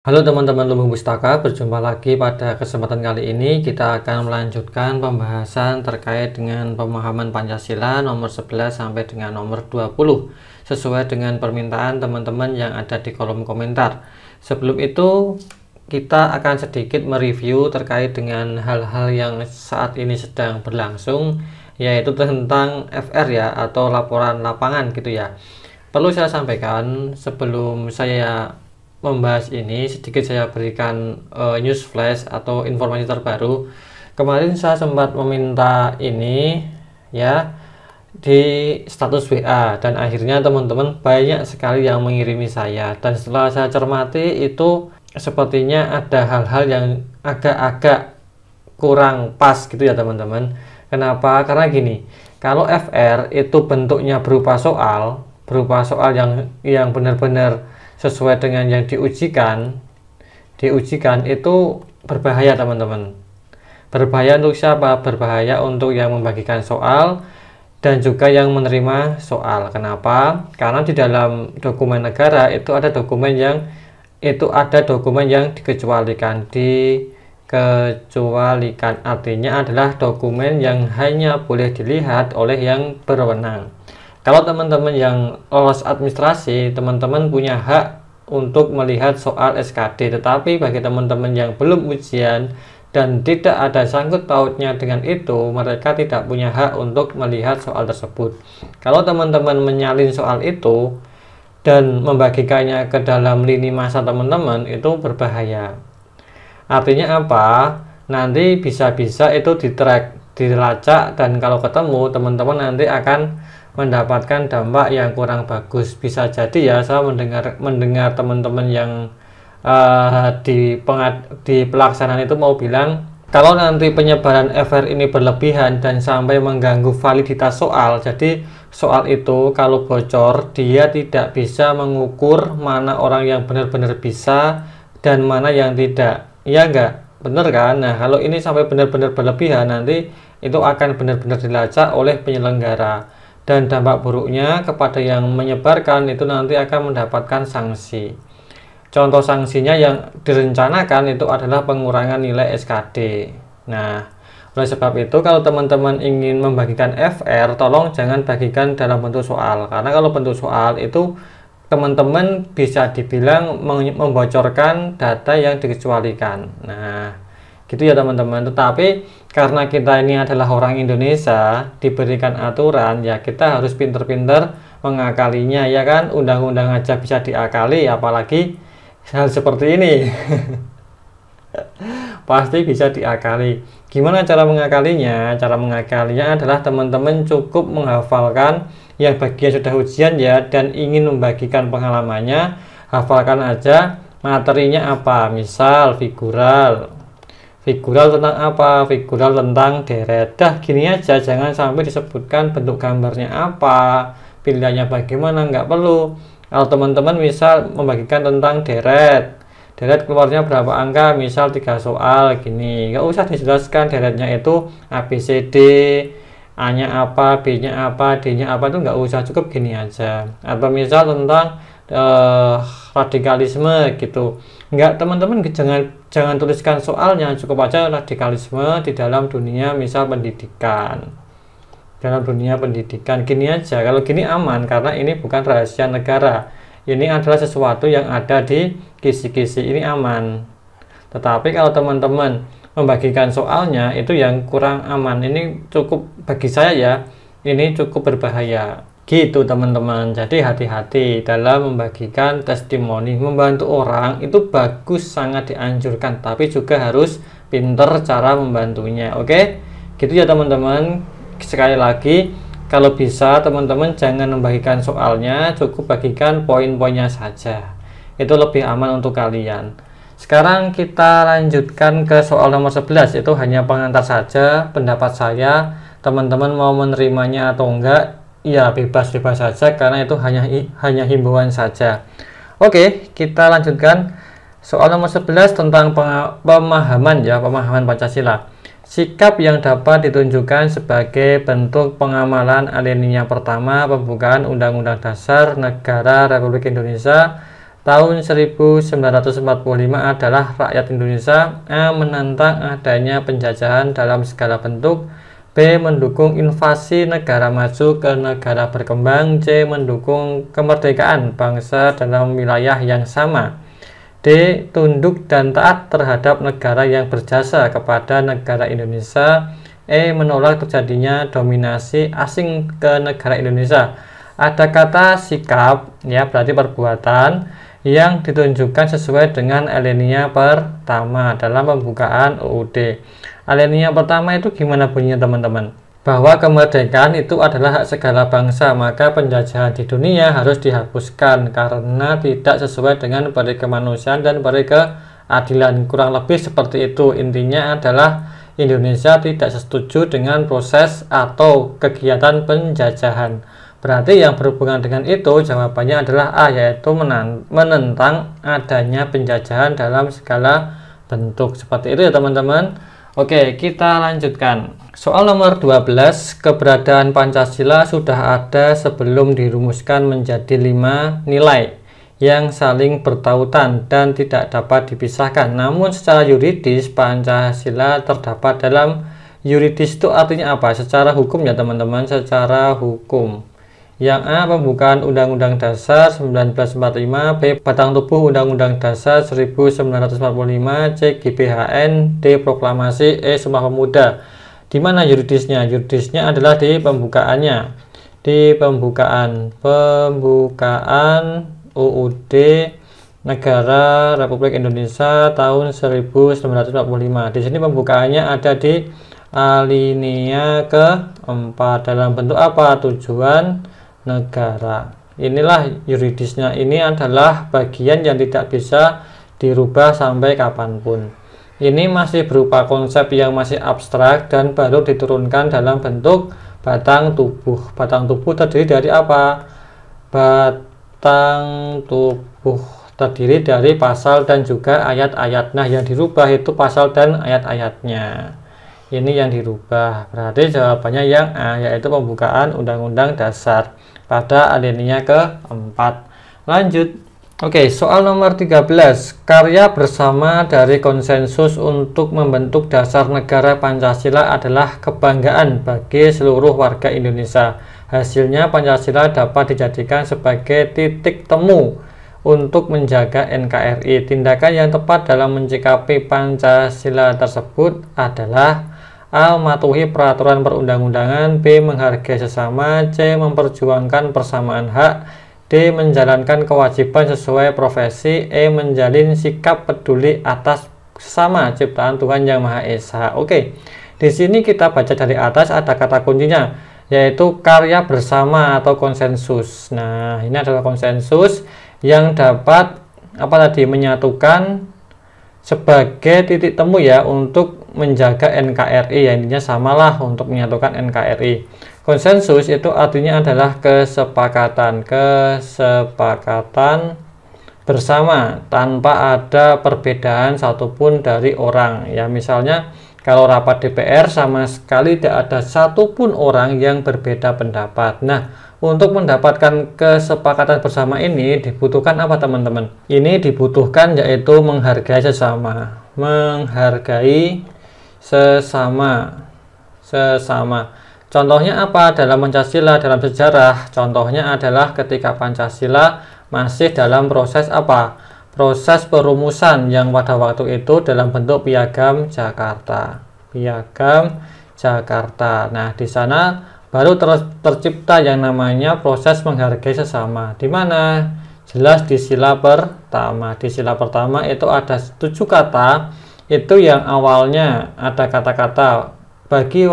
Halo teman-teman Lumbung Pustaka, berjumpa lagi pada kesempatan kali ini. Kita akan melanjutkan pembahasan terkait dengan pemahaman Pancasila nomor 11 sampai dengan nomor 20 sesuai dengan permintaan teman-teman yang ada di kolom komentar. Sebelum itu kita akan sedikit mereview terkait dengan hal-hal yang saat ini sedang berlangsung, yaitu tentang FR ya, atau laporan lapangan gitu ya. Perlu saya sampaikan sebelum saya membahas ini, sedikit saya berikan news flash atau informasi terbaru. Kemarin saya sempat meminta ini ya di status WA, dan akhirnya teman-teman banyak sekali yang mengirimi saya, dan setelah saya cermati itu sepertinya ada hal-hal yang agak-agak kurang pas gitu ya teman-teman. Kenapa? Karena gini, kalau FR itu bentuknya berupa soal yang benar-benar sesuai dengan yang diujikan itu berbahaya teman-teman. Berbahaya untuk siapa? Berbahaya untuk yang membagikan soal dan juga yang menerima soal. Kenapa? Karena di dalam dokumen negara itu ada dokumen yang dikecualikan. Dikecualikan artinya adalah dokumen yang hanya boleh dilihat oleh yang berwenang. Kalau teman-teman yang lolos administrasi, teman-teman punya hak untuk melihat soal SKD. Tetapi bagi teman-teman yang belum ujian dan tidak ada sangkut pautnya dengan itu, mereka tidak punya hak untuk melihat soal tersebut. Kalau teman-teman menyalin soal itu dan membagikannya ke dalam lini masa teman-teman, itu berbahaya. Artinya apa? Nanti bisa-bisa itu di-track, dilacak, dan kalau ketemu teman-teman nanti akan mendapatkan dampak yang kurang bagus. Bisa jadi ya, saya mendengar teman-teman yang di pelaksanaan itu mau bilang kalau nanti penyebaran FR ini berlebihan dan sampai mengganggu validitas soal, jadi soal itu kalau bocor dia tidak bisa mengukur mana orang yang benar-benar bisa dan mana yang tidak. Iya enggak? Bener kan? Nah, kalau ini sampai benar-benar berlebihan, nanti itu akan benar-benar dilacak oleh penyelenggara. Dan dampak buruknya kepada yang menyebarkan itu nanti akan mendapatkan sanksi. Contoh sanksinya yang direncanakan itu adalah pengurangan nilai SKD. Nah, oleh sebab itu kalau teman-teman ingin membagikan FR, tolong jangan bagikan dalam bentuk soal. Karena kalau bentuk soal itu teman-teman bisa dibilang membocorkan data yang dikecualikan. Nah, gitu ya teman-teman. Tetapi karena kita ini adalah orang Indonesia, diberikan aturan, ya kita harus pinter-pinter mengakalinya, ya kan? Undang-undang aja bisa diakali, apalagi hal seperti ini. Pasti bisa diakali. Gimana cara mengakalinya? Cara mengakalinya adalah teman-teman cukup menghafalkan yang bagian sudah ujian ya, dan ingin membagikan pengalamannya, hafalkan aja materinya apa. Misal figural tentang apa? Figural tentang deret. Dah gini aja, jangan sampai disebutkan bentuk gambarnya apa, pilihannya bagaimana, nggak perlu. Kalau teman-teman misal membagikan tentang deret keluarnya berapa angka, misal 3 soal gini, nggak usah dijelaskan deretnya itu ABCD, A nya apa, B nya apa, D nya apa, itu nggak usah, cukup gini aja. Atau misal tentang radikalisme gitu, enggak, teman-teman jangan tuliskan soalnya, cukup aja radikalisme di dalam dunia misal pendidikan, gini aja. Kalau gini aman, karena ini bukan rahasia negara, ini adalah sesuatu yang ada di kisi-kisi, ini aman. Tetapi kalau teman-teman membagikan soalnya, itu yang kurang aman. Ini cukup, bagi saya ya, ini cukup berbahaya gitu teman-teman. Jadi hati-hati dalam membagikan testimoni. Membantu orang itu bagus, sangat dianjurkan, tapi juga harus pinter cara membantunya. Oke, gitu ya teman-teman. Sekali lagi, kalau bisa teman-teman jangan membagikan soalnya, cukup bagikan poin-poinnya saja, itu lebih aman untuk kalian. Sekarang kita lanjutkan ke soal nomor 11. Itu hanya pengantar saja, pendapat saya. Teman-teman mau menerimanya atau enggak, ya bebas-bebas saja, karena itu hanya himbauan saja. Oke, kita lanjutkan soal nomor 11 tentang pemahaman Pancasila. Sikap yang dapat ditunjukkan sebagai bentuk pengamalan alinea pertama pembukaan Undang-Undang Dasar Negara Republik Indonesia tahun 1945 adalah rakyat Indonesia A. menentang adanya penjajahan dalam segala bentuk, B. mendukung invasi negara maju ke negara berkembang, C. mendukung kemerdekaan bangsa dalam wilayah yang sama, D. tunduk dan taat terhadap negara yang berjasa kepada negara Indonesia, E. menolak terjadinya dominasi asing ke negara Indonesia. Ada kata sikap, ya, berarti perbuatan yang ditunjukkan sesuai dengan alinea pertama dalam pembukaan UUD. Alinea pertama itu gimana bunyinya teman-teman? Bahwa kemerdekaan itu adalah hak segala bangsa, maka penjajahan di dunia harus dihapuskan karena tidak sesuai dengan peri kemanusiaan dan peri keadilan. Kurang lebih seperti itu. Intinya adalah Indonesia tidak setuju dengan proses atau kegiatan penjajahan. Berarti yang berhubungan dengan itu jawabannya adalah A, yaitu menentang adanya penjajahan dalam segala bentuk. Seperti itu ya teman-teman. Oke, kita lanjutkan. Soal nomor 12, keberadaan Pancasila sudah ada sebelum dirumuskan menjadi 5 nilai yang saling bertautan dan tidak dapat dipisahkan. Namun secara yuridis Pancasila terdapat dalam yuridis itu artinya apa? Secara hukum ya teman-teman, secara hukum. Yang A. Pembukaan Undang-Undang Dasar 1945, B. Batang tubuh Undang-Undang Dasar 1945, C. GBHN, D. Proklamasi, E. Sumpah Pemuda. Di mana yuridisnya? Yuridisnya adalah di pembukaannya. Di pembukaan UUD Negara Republik Indonesia tahun 1945. Di sini pembukaannya ada di alinea keempat dalam bentuk apa? Tujuan negara. Inilah yuridisnya. Ini adalah bagian yang tidak bisa dirubah sampai kapanpun. Ini masih berupa konsep yang masih abstrak dan baru diturunkan dalam bentuk batang tubuh. Batang tubuh terdiri dari apa? Batang tubuh terdiri dari pasal dan juga ayat-ayat. Nah, yang dirubah itu pasal dan ayat-ayatnya. Ini yang dirubah. Berarti jawabannya yang A, yaitu pembukaan Undang-Undang Dasar pada alinea keempat. Lanjut. Oke, soal nomor 13. Karya bersama dari konsensus untuk membentuk dasar negara Pancasila adalah kebanggaan bagi seluruh warga Indonesia. Hasilnya Pancasila dapat dijadikan sebagai titik temu untuk menjaga NKRI. Tindakan yang tepat dalam mencikapi Pancasila tersebut adalah A. mematuhi peraturan perundang-undangan, B. menghargai sesama, C. memperjuangkan persamaan hak, D. menjalankan kewajiban sesuai profesi, E. menjalin sikap peduli atas sesama ciptaan Tuhan Yang Maha Esa. Oke, di sini kita baca dari atas ada kata kuncinya, yaitu karya bersama atau konsensus. Nah, ini adalah konsensus yang dapat menyatukan sebagai titik temu ya untuk menjaga NKRI, ya intinya samalah untuk menyatukan NKRI. Konsensus itu artinya adalah kesepakatan bersama tanpa ada perbedaan satupun dari orang. Ya misalnya kalau rapat DPR sama sekali tidak ada satupun orang yang berbeda pendapat. Nah, untuk mendapatkan kesepakatan bersama ini dibutuhkan apa teman-teman? Ini dibutuhkan yaitu menghargai sesama. Menghargai sesama. Contohnya apa dalam Pancasila, dalam sejarah? Contohnya adalah ketika Pancasila masih dalam proses apa? Proses perumusan yang pada waktu itu dalam bentuk Piagam Jakarta. Piagam Jakarta. Nah, di sana baru tercipta yang namanya proses menghargai sesama. Di mana? Jelas di sila pertama. Di sila pertama itu ada 7 kata. Itu yang awalnya ada kata-kata bagi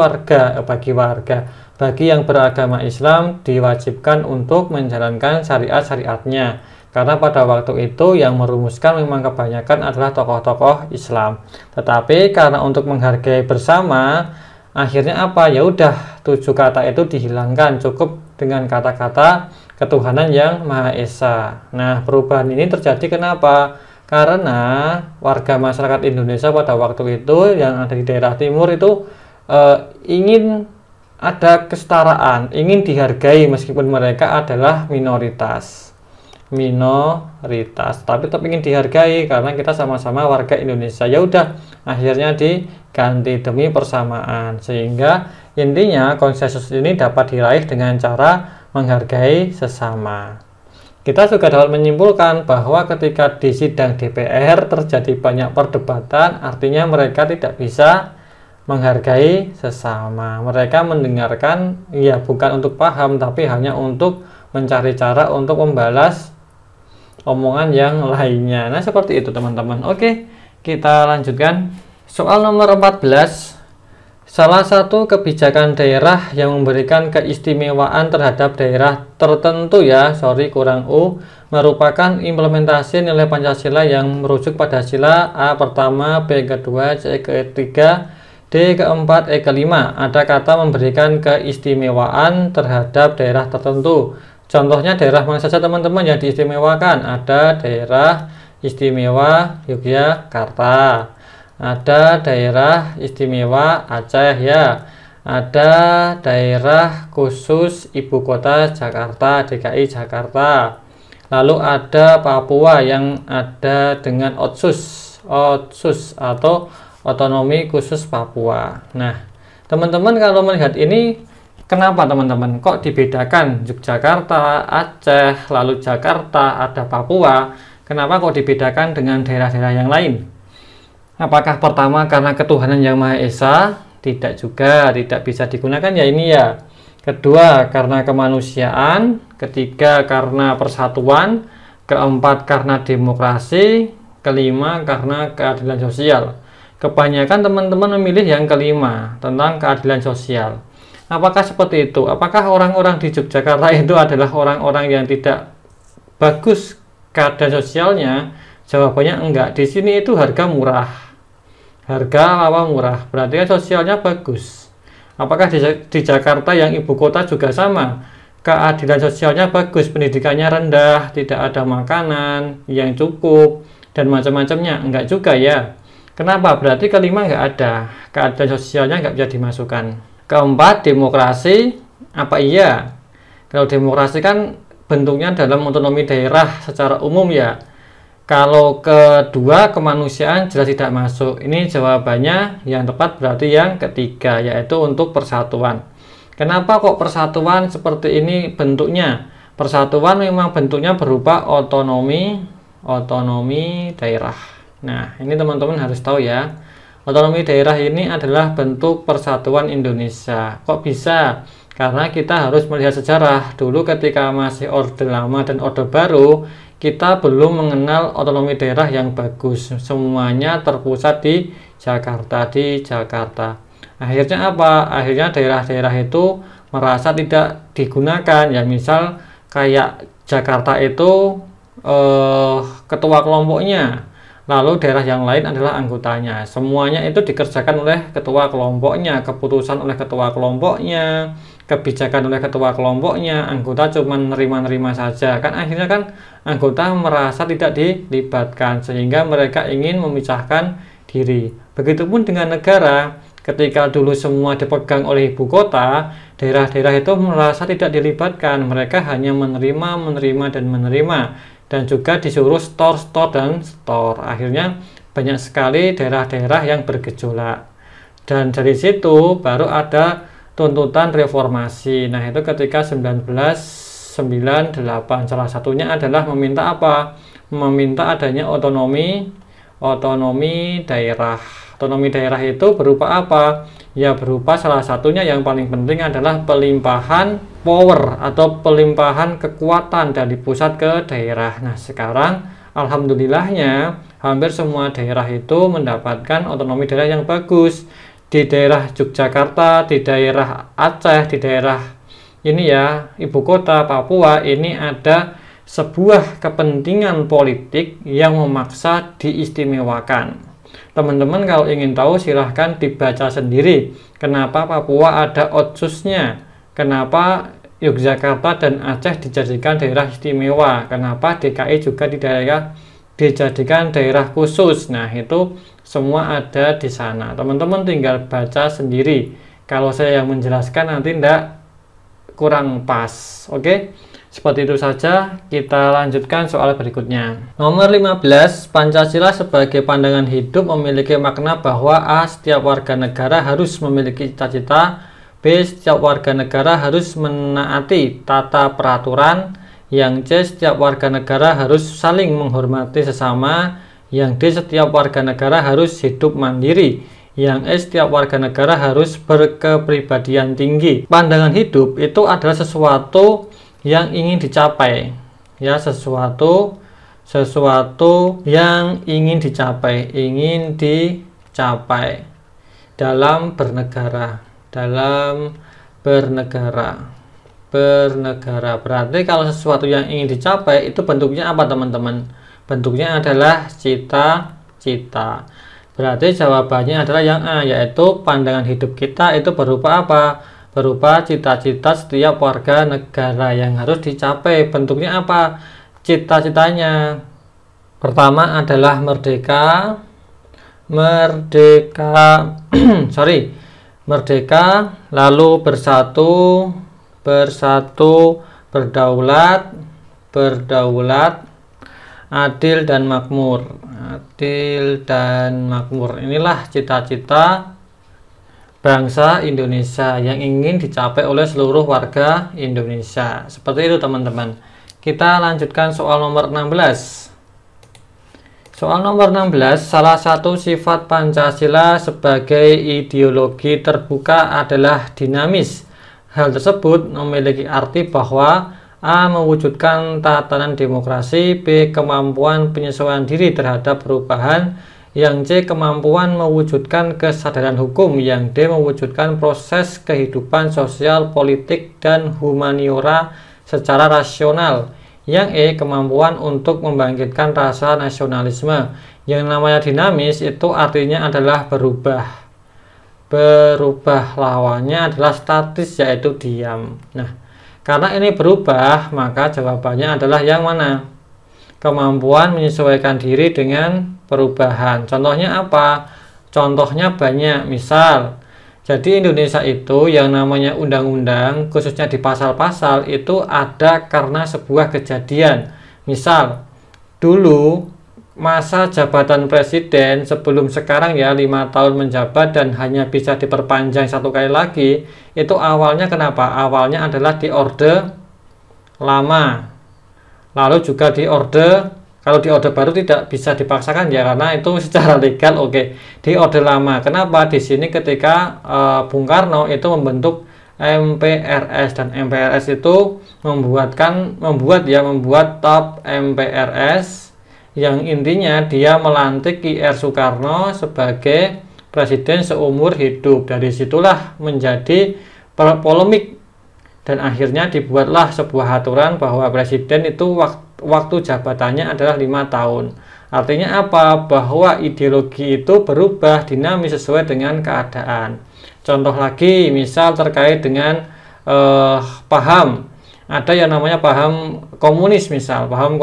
yang beragama Islam diwajibkan untuk menjalankan syariat-syariatnya. Karena pada waktu itu yang merumuskan memang kebanyakan adalah tokoh-tokoh Islam. Tetapi karena untuk menghargai bersama, akhirnya apa? Ya udah 7 kata itu dihilangkan, cukup dengan kata-kata ketuhanan Yang Maha Esa. Nah, perubahan ini terjadi kenapa? Karena warga masyarakat Indonesia pada waktu itu yang ada di daerah timur itu ingin ada kesetaraan, ingin dihargai meskipun mereka adalah minoritas. minoritas, tapi tetap ingin dihargai karena kita sama-sama warga Indonesia. Ya udah, akhirnya diganti demi persamaan, sehingga intinya konsensus ini dapat diraih dengan cara menghargai sesama. Kita juga dapat menyimpulkan bahwa ketika di sidang DPR terjadi banyak perdebatan, artinya mereka tidak bisa menghargai sesama. Mereka mendengarkan, ya bukan untuk paham, tapi hanya untuk mencari cara untuk membalas omongan yang lainnya. Nah, seperti itu teman-teman. Oke, kita lanjutkan. Soal nomor 14. Salah satu kebijakan daerah yang memberikan keistimewaan terhadap daerah tertentu merupakan implementasi nilai Pancasila yang merujuk pada sila A pertama, B kedua, C ketiga, D keempat, E kelima. Ada kata memberikan keistimewaan terhadap daerah tertentu. Contohnya daerah mana saja teman-teman yang diistimewakan? Ada daerah istimewa Yogyakarta, ada daerah istimewa Aceh ya, ada daerah khusus ibu kota Jakarta, DKI Jakarta. Lalu ada Papua yang ada dengan OTSUS atau otonomi khusus Papua. Nah, teman-teman kalau melihat ini, kenapa teman-teman kok dibedakan Yogyakarta, Aceh, lalu Jakarta, ada Papua? Kenapa kok dibedakan dengan daerah-daerah yang lain? Apakah pertama karena ketuhanan yang Maha Esa? Tidak juga, tidak bisa digunakan ya ini ya. Kedua karena kemanusiaan, ketiga karena persatuan, keempat karena demokrasi, kelima karena keadilan sosial. Kebanyakan teman-teman memilih yang kelima, tentang keadilan sosial. Apakah seperti itu? Apakah orang-orang di Yogyakarta itu adalah orang-orang yang tidak bagus keadaan sosialnya? Jawabannya enggak. Di sini itu harga murah. Harga apa murah? Berarti kan sosialnya bagus. Apakah di Jakarta yang ibu kota juga sama? Keadilan sosialnya bagus, pendidikannya rendah, tidak ada makanan yang cukup, dan macam-macamnya? Enggak juga ya. Kenapa? Berarti kelima enggak ada. Keadilan sosialnya enggak bisa dimasukkan. Keempat, demokrasi. Apa iya? Kalau demokrasi kan bentuknya dalam otonomi daerah secara umum ya. Kalau kedua, kemanusiaan jelas tidak masuk. Ini jawabannya yang tepat berarti yang ketiga, yaitu untuk persatuan. Kenapa kok persatuan seperti ini bentuknya? Persatuan memang bentuknya berupa otonomi daerah. Nah, ini teman-teman harus tahu ya. Otonomi daerah ini adalah bentuk persatuan Indonesia. Kok bisa? Karena kita harus melihat sejarah. Dulu ketika masih Orde Lama dan Orde Baru, kita belum mengenal otonomi daerah yang bagus. Semuanya terpusat di Jakarta. Akhirnya apa? Akhirnya daerah-daerah itu merasa tidak digunakan. Ya misal kayak Jakarta itu ketua kelompoknya, lalu daerah yang lain adalah anggotanya. Semuanya itu dikerjakan oleh ketua kelompoknya, keputusan oleh ketua kelompoknya, kebijakan oleh ketua kelompoknya, anggota cuma nerima-nerima saja. Kan akhirnya kan anggota merasa tidak dilibatkan, sehingga mereka ingin memisahkan diri. Begitupun dengan negara, ketika dulu semua dipegang oleh ibu kota, daerah-daerah itu merasa tidak dilibatkan. Mereka hanya menerima, dan juga disuruh store dan store. Akhirnya banyak sekali daerah-daerah yang bergejolak. Dan dari situ baru ada tuntutan reformasi. Nah, itu ketika 1998. Salah satunya adalah meminta apa? Meminta adanya otonomi daerah. Otonomi daerah itu berupa apa? Ya, berupa salah satunya yang paling penting adalah pelimpahan power atau pelimpahan kekuatan dari pusat ke daerah. Nah, sekarang alhamdulillahnya hampir semua daerah itu mendapatkan otonomi daerah yang bagus. Di daerah Yogyakarta, di daerah Aceh, di daerah ini ya, ibu kota Papua, ini ada sebuah kepentingan politik yang memaksa diistimewakan. Teman-teman kalau ingin tahu silahkan dibaca sendiri. Kenapa Papua ada otsusnya? Kenapa Yogyakarta dan Aceh dijadikan daerah istimewa? Kenapa DKI juga dijadikan daerah khusus? Nah, itu semua ada di sana. Teman-teman tinggal baca sendiri. Kalau saya yang menjelaskan nanti tidak kurang pas. Oke. Seperti itu saja, kita lanjutkan soal berikutnya. Nomor 15, Pancasila sebagai pandangan hidup memiliki makna bahwa A. Setiap warga negara harus memiliki cita-cita, B. Setiap warga negara harus menaati tata peraturan, yang C. Setiap warga negara harus saling menghormati sesama, yang D. Setiap warga negara harus hidup mandiri, yang E. Setiap warga negara harus berkepribadian tinggi. Pandangan hidup itu adalah sesuatu yang ingin dicapai, ya, sesuatu yang ingin dicapai dalam bernegara, berarti kalau sesuatu yang ingin dicapai itu bentuknya apa, teman-teman? Bentuknya adalah cita-cita. Berarti jawabannya adalah yang A, yaitu pandangan hidup kita itu berupa apa? Berupa cita-cita setiap warga negara yang harus dicapai. Bentuknya apa cita-citanya? Pertama adalah merdeka, lalu bersatu, berdaulat, adil dan makmur. Inilah cita-cita bangsa Indonesia yang ingin dicapai oleh seluruh warga Indonesia. Seperti itu, teman-teman. Kita lanjutkan soal nomor 16. Soal nomor 16, salah satu sifat Pancasila sebagai ideologi terbuka adalah dinamis. Hal tersebut memiliki arti bahwa A. Mewujudkan tatanan demokrasi, B. Kemampuan penyesuaian diri terhadap perubahan, yang C. Kemampuan mewujudkan kesadaran hukum, yang D. Mewujudkan proses kehidupan sosial, politik, dan humaniora secara rasional, yang E. Kemampuan untuk membangkitkan rasa nasionalisme. Yang namanya dinamis itu artinya adalah berubah, lawannya adalah statis, yaitu diam. Nah, karena ini berubah, maka jawabannya adalah yang mana? Kemampuan menyesuaikan diri dengan perubahan. Contohnya apa? Contohnya banyak. Misal, jadi Indonesia itu yang namanya undang-undang, khususnya di pasal-pasal itu ada karena sebuah kejadian. Misal, dulu masa jabatan presiden sebelum sekarang ya 5 tahun menjabat dan hanya bisa diperpanjang 1 kali lagi, itu awalnya kenapa? Awalnya adalah di orde lama. Lalu juga di orde, kalau di orde baru tidak bisa dipaksakan ya karena itu secara legal oke. Di orde lama. Kenapa? Di sini ketika Bung Karno itu membentuk MPRS, dan MPRS itu membuat TAP MPRS yang intinya dia melantik Ki.R. Soekarno sebagai presiden seumur hidup. Dari situlah menjadi polemik. Dan akhirnya dibuatlah sebuah aturan bahwa presiden itu waktu jabatannya adalah 5 tahun. Artinya apa? Bahwa ideologi itu berubah dinamis sesuai dengan keadaan. Contoh lagi, misal terkait dengan paham. Ada yang namanya paham komunis, misal. Paham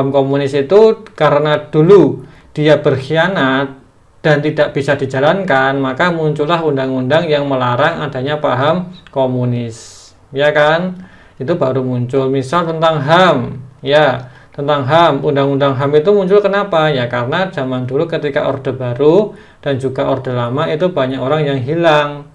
komunis itu karena dulu dia berkhianat dan tidak bisa dijalankan, maka muncullah undang-undang yang melarang adanya paham komunis, ya kan? Itu baru muncul. Misal tentang HAM, ya, tentang HAM, undang-undang HAM itu muncul kenapa? Ya karena zaman dulu ketika Orde Baru dan juga Orde Lama itu banyak orang yang hilang,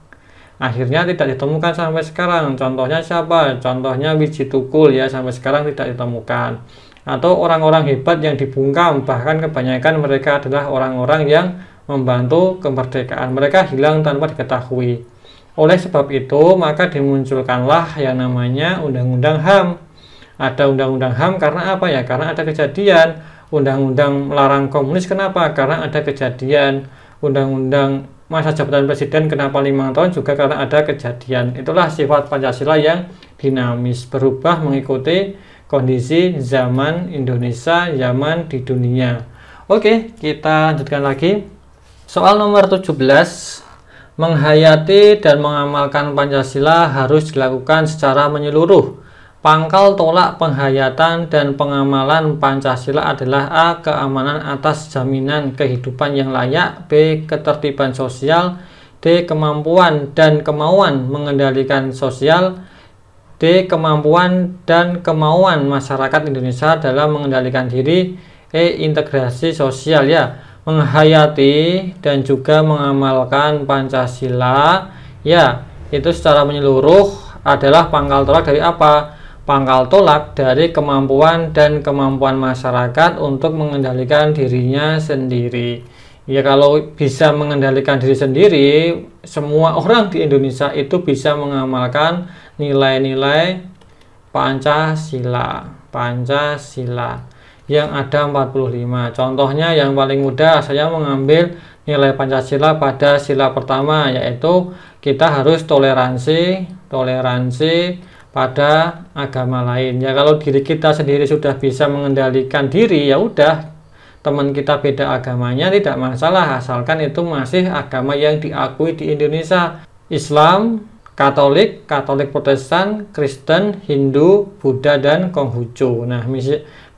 akhirnya tidak ditemukan sampai sekarang. Contohnya siapa? Contohnya Wiji Tukul, ya, sampai sekarang tidak ditemukan. Atau orang-orang hebat yang dibungkam, bahkan kebanyakan mereka adalah orang-orang yang membantu kemerdekaan, mereka hilang tanpa diketahui. Oleh sebab itu, maka dimunculkanlah yang namanya Undang-Undang HAM. Ada Undang-Undang HAM karena apa ya? Karena ada kejadian. Undang-Undang melarang komunis kenapa? Karena ada kejadian. Undang-Undang masa jabatan presiden kenapa 5 tahun? Juga karena ada kejadian. Itulah sifat Pancasila yang dinamis, berubah mengikuti kondisi zaman Indonesia, zaman di dunia. Oke, kita lanjutkan lagi. Soal nomor 17, menghayati dan mengamalkan Pancasila harus dilakukan secara menyeluruh. Pangkal tolak penghayatan dan pengamalan Pancasila adalah A. Keamanan atas jaminan kehidupan yang layak, B. Ketertiban sosial, D. Kemampuan dan kemauan mengendalikan sosial, D. Kemampuan dan kemauan masyarakat Indonesia dalam mengendalikan diri. E. Integrasi sosial, ya, menghayati dan juga mengamalkan Pancasila, ya, itu secara menyeluruh adalah pangkal tolak dari apa? Pangkal tolak dari kemampuan dan kemampuan masyarakat untuk mengendalikan dirinya sendiri. Ya, kalau bisa mengendalikan diri sendiri, semua orang di Indonesia itu bisa mengamalkan nilai-nilai Pancasila yang ada 45. Contohnya yang paling mudah, saya mengambil nilai Pancasila pada sila pertama, yaitu kita harus toleransi pada agama lain. Ya, kalau diri kita sendiri sudah bisa mengendalikan diri, ya udah, teman kita beda agamanya tidak masalah, asalkan itu masih agama yang diakui di Indonesia. Islam, Katolik Protestan, Kristen, Hindu, Buddha, dan Konghucu. Nah,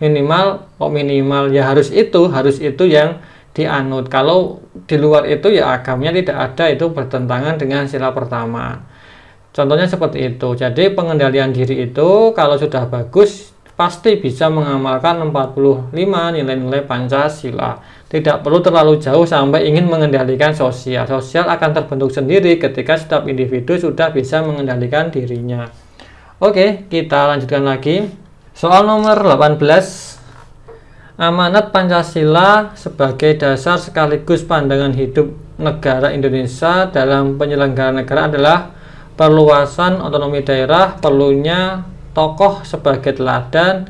minimal ya harus itu yang dianut. Kalau di luar itu ya agamanya tidak ada, itu bertentangan dengan sila pertama. Contohnya seperti itu. Jadi pengendalian diri itu kalau sudah bagus pasti bisa mengamalkan 45 nilai-nilai Pancasila. Tidak perlu terlalu jauh sampai ingin mengendalikan sosial. Sosial akan terbentuk sendiri ketika setiap individu sudah bisa mengendalikan dirinya. Oke, kita lanjutkan lagi. Soal nomor 18. Amanat Pancasila sebagai dasar sekaligus pandangan hidup negara Indonesia dalam penyelenggaraan negara adalah perluasan otonomi daerah, perlunya tokoh sebagai teladan.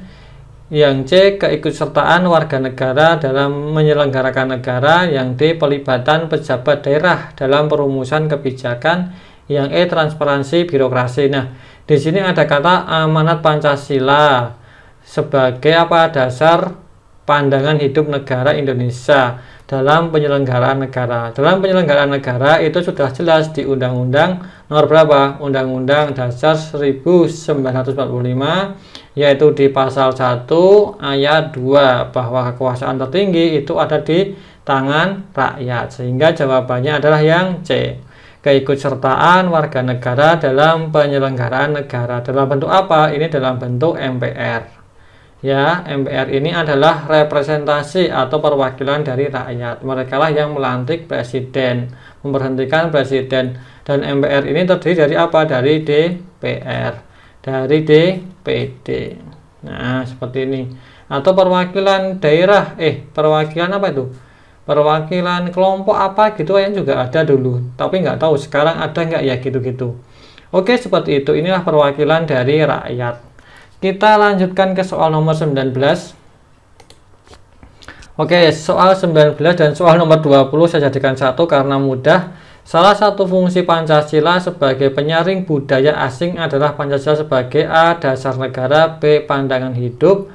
Yang C. Keikutsertaan warga negara dalam menyelenggarakan negara. Yang D. Pelibatan pejabat daerah dalam perumusan kebijakan. Yang E. Transparansi birokrasi. Nah, di sini ada kata amanat Pancasila sebagai apa? Dasar pandangan hidup negara Indonesia dalam penyelenggaraan negara. Dalam penyelenggaraan negara itu sudah jelas di Undang-Undang nomor berapa? Undang-Undang Dasar 1945, yaitu di pasal 1 ayat 2 bahwa kekuasaan tertinggi itu ada di tangan rakyat. Sehingga jawabannya adalah yang C. Keikutsertaan warga negara dalam penyelenggaraan negara. Dalam bentuk apa? Ini dalam bentuk MPR. Ya, MPR ini adalah representasi atau perwakilan dari rakyat. Mereka lah yang melantik presiden, memberhentikan presiden. Dan MPR ini terdiri dari apa? Dari DPR, dari DPD. Nah, seperti ini. Atau perwakilan daerah, perwakilan apa itu? Perwakilan kelompok apa gitu yang juga ada dulu. Tapi nggak tahu sekarang ada nggak ya gitu-gitu. Oke, seperti itu. Inilah perwakilan dari rakyat. Kita lanjutkan ke soal nomor 19. Oke, soal 19 dan soal nomor 20 saya jadikan satu karena mudah. Salah satu fungsi Pancasila sebagai penyaring budaya asing adalah Pancasila sebagai A. Dasar negara, B. Pandangan hidup,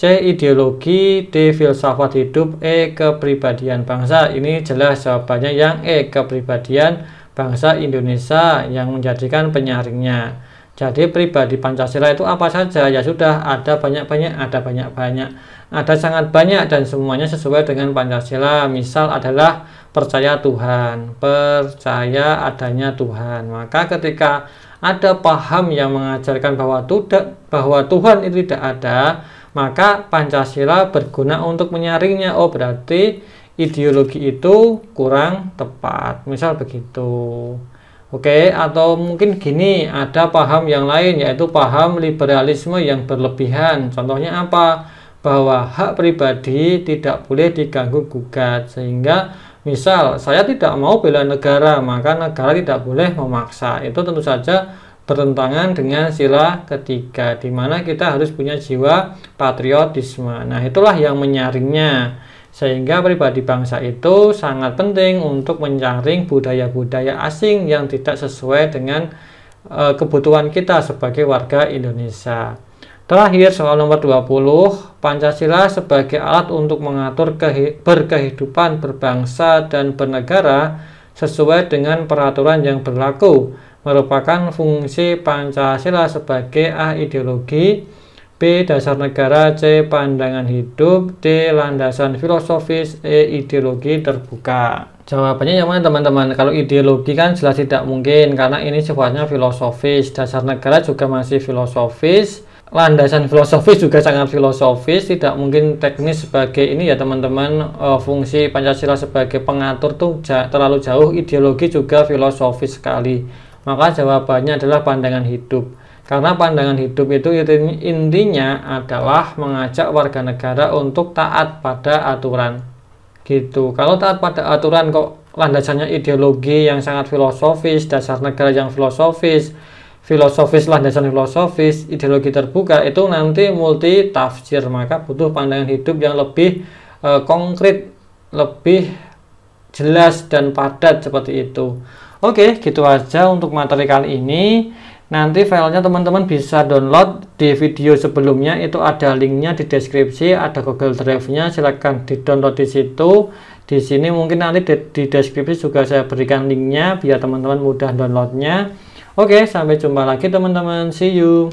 C. Ideologi, D. Filsafat hidup, E. Kepribadian bangsa. Ini jelas jawabannya yang E. Kepribadian bangsa Indonesia yang menjadikan penyaringnya. Jadi pribadi Pancasila itu apa saja? Ya sudah, ada banyak-banyak, ada sangat banyak, dan semuanya sesuai dengan Pancasila. Misal adalah percaya Tuhan, percaya adanya Tuhan. Maka ketika ada paham yang mengajarkan bahwa Tuhan itu tidak ada, maka Pancasila berguna untuk menyaringnya. Oh, berarti ideologi itu kurang tepat, misal begitu. Oke, atau mungkin gini, ada paham yang lain, yaitu paham liberalisme yang berlebihan. Contohnya apa? Bahwa hak pribadi tidak boleh diganggu-gugat. Sehingga misal saya tidak mau bela negara, maka negara tidak boleh memaksa. Itu tentu saja bertentangan dengan sila ketiga, di mana kita harus punya jiwa patriotisme. Nah, itulah yang menyaringnya. Sehingga pribadi bangsa itu sangat penting untuk menyaring budaya-budaya asing yang tidak sesuai dengan kebutuhan kita sebagai warga Indonesia. Terakhir, soal nomor 20, Pancasila sebagai alat untuk mengatur berkehidupan berbangsa dan bernegara sesuai dengan peraturan yang berlaku merupakan fungsi Pancasila sebagai A. Ideologi, B. B. Dasar negara. C. Pandangan hidup. D. Landasan filosofis. E. Ideologi terbuka. Jawabannya yang mana teman-teman? Kalau ideologi kan jelas tidak mungkin karena ini sifatnya filosofis. Dasar negara juga masih filosofis. Landasan filosofis juga sangat filosofis, tidak mungkin teknis sebagai ini ya teman-teman. Fungsi Pancasila sebagai pengatur tuh terlalu jauh. Ideologi juga filosofis sekali. Maka jawabannya adalah pandangan hidup. Karena pandangan hidup itu intinya adalah mengajak warga negara untuk taat pada aturan. Gitu. Kalau taat pada aturan kok landasannya ideologi yang sangat filosofis, dasar negara yang filosofis, landasan filosofis, ideologi terbuka, itu nanti multi tafsir. Maka butuh pandangan hidup yang lebih konkret, lebih jelas dan padat seperti itu. Oke, gitu aja untuk materi kali ini. Nanti filenya teman-teman bisa download di video sebelumnya, itu ada linknya di deskripsi, ada Google Drive-nya, silahkan di download di situ. Di sini mungkin nanti di deskripsi juga saya berikan linknya biar teman-teman mudah downloadnya. Oke, sampai jumpa lagi teman-teman, see you.